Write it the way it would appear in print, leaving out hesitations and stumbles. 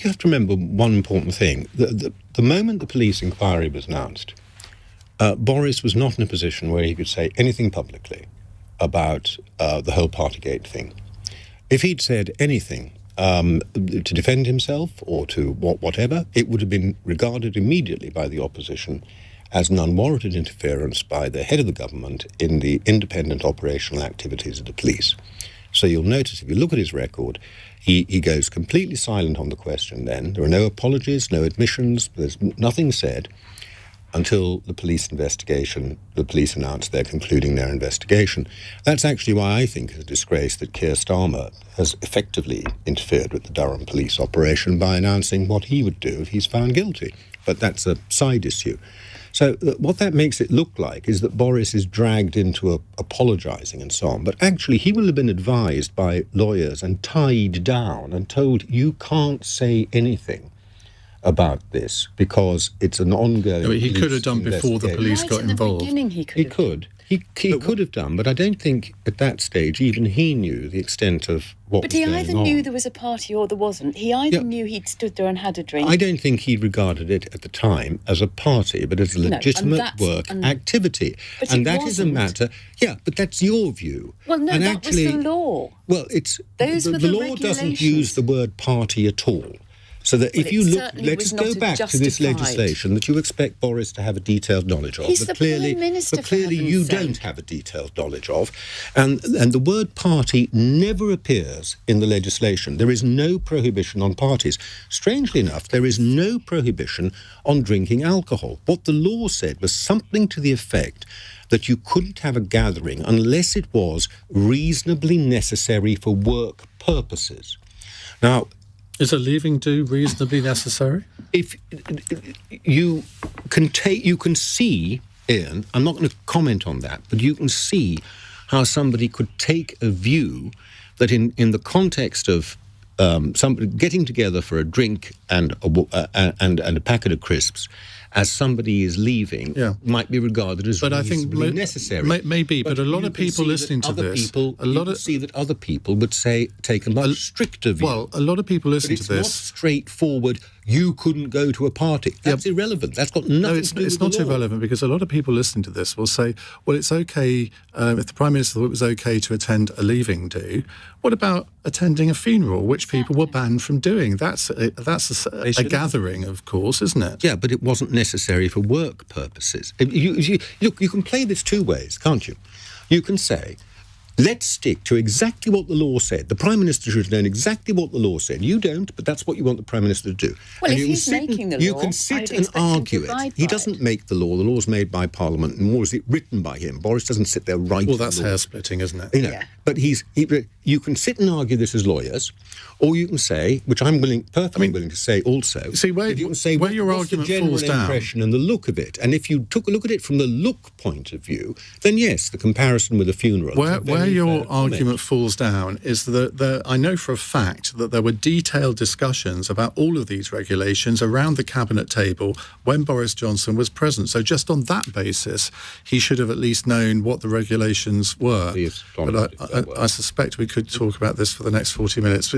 you have to remember one important thing. The moment the police inquiry was announced, Boris was not in a position where he could say anything publicly about the whole Partygate thing. If he'd said anything to defend himself or to whatever, it would have been regarded immediately by the opposition as an unwarranted interference by the head of the government in the independent operational activities of the police. So you'll notice, if you look at his record, he goes completely silent on the question then. There are no apologies, no admissions, there's nothing said until the police announced they're concluding their investigation. That's actually why I think it's a disgrace that Keir Starmer has effectively interfered with the Durham police operation by announcing what he would do if he's found guilty. But that's a side issue. So what that makes it look like is that Boris is dragged into apologising and so on. But actually, he will have been advised by lawyers and tied down and told, you can't say anything about this because it's an ongoing he could have done before the police got involved. He could have done, but I don't think at that stage even he knew the extent of what was going on. But he either knew there was a party or there wasn't. He either knew he'd stood there and had a drink. I don't think he regarded it at the time as a party, but as a legitimate activity. And that is a matter... Yeah, but that's your view. Well, no, that was the law. Well, the law doesn't use the word party at all. So that if you look, let's go back to this legislation that you expect Boris to have a detailed knowledge of, but clearly you don't have a detailed knowledge of, and the word party never appears in the legislation. There is no prohibition on parties. Strangely enough, there is no prohibition on drinking alcohol. What the law said was something to the effect that you couldn't have a gathering unless it was reasonably necessary for work purposes. Now, is a leaving do reasonably necessary? If you can see, Iain, I'm not going to comment on that, but you can see how somebody could take a view that in the context of somebody getting together for a drink and a packet of crisps, as somebody is leaving, might be regarded as reasonably necessary. Maybe, but a lot of people listening to this... see that other people would take a much stricter view. Well, a lot of people listening to this... It's not straightforward, you couldn't go to a party. That's irrelevant. That's got nothing to do with the law. It's not irrelevant, because a lot of people listening to this will say, well, it's OK, if the Prime Minister thought it was OK to attend a leaving do, what about attending a funeral, which people were banned from doing? That's a gathering, of course, isn't it? Yeah, but it wasn't necessary for work purposes. Look, you can play this two ways, can't you? You can say, let's stick to exactly what the law said. The Prime Minister should have known exactly what the law said. You don't, but that's what you want the Prime Minister to do. Well, if he's making the law, you can sit and argue it. He doesn't make the law. The law's made by Parliament, nor is it written by him. Boris doesn't sit there writing. Well, that's hair splitting, isn't it? You know, but you can sit and argue this as lawyers, or you can say, which I'm perfectly willing to say also. See, where your argument falls down, impression and the look of it, and if you took a look at it from the look point of view, then yes, the comparison with a funeral. Where your argument falls down is that I know for a fact that there were detailed discussions about all of these regulations around the cabinet table when Boris Johnson was present. So just on that basis, he should have at least known what the regulations were. But I suspect we could talk about this for the next 40 minutes.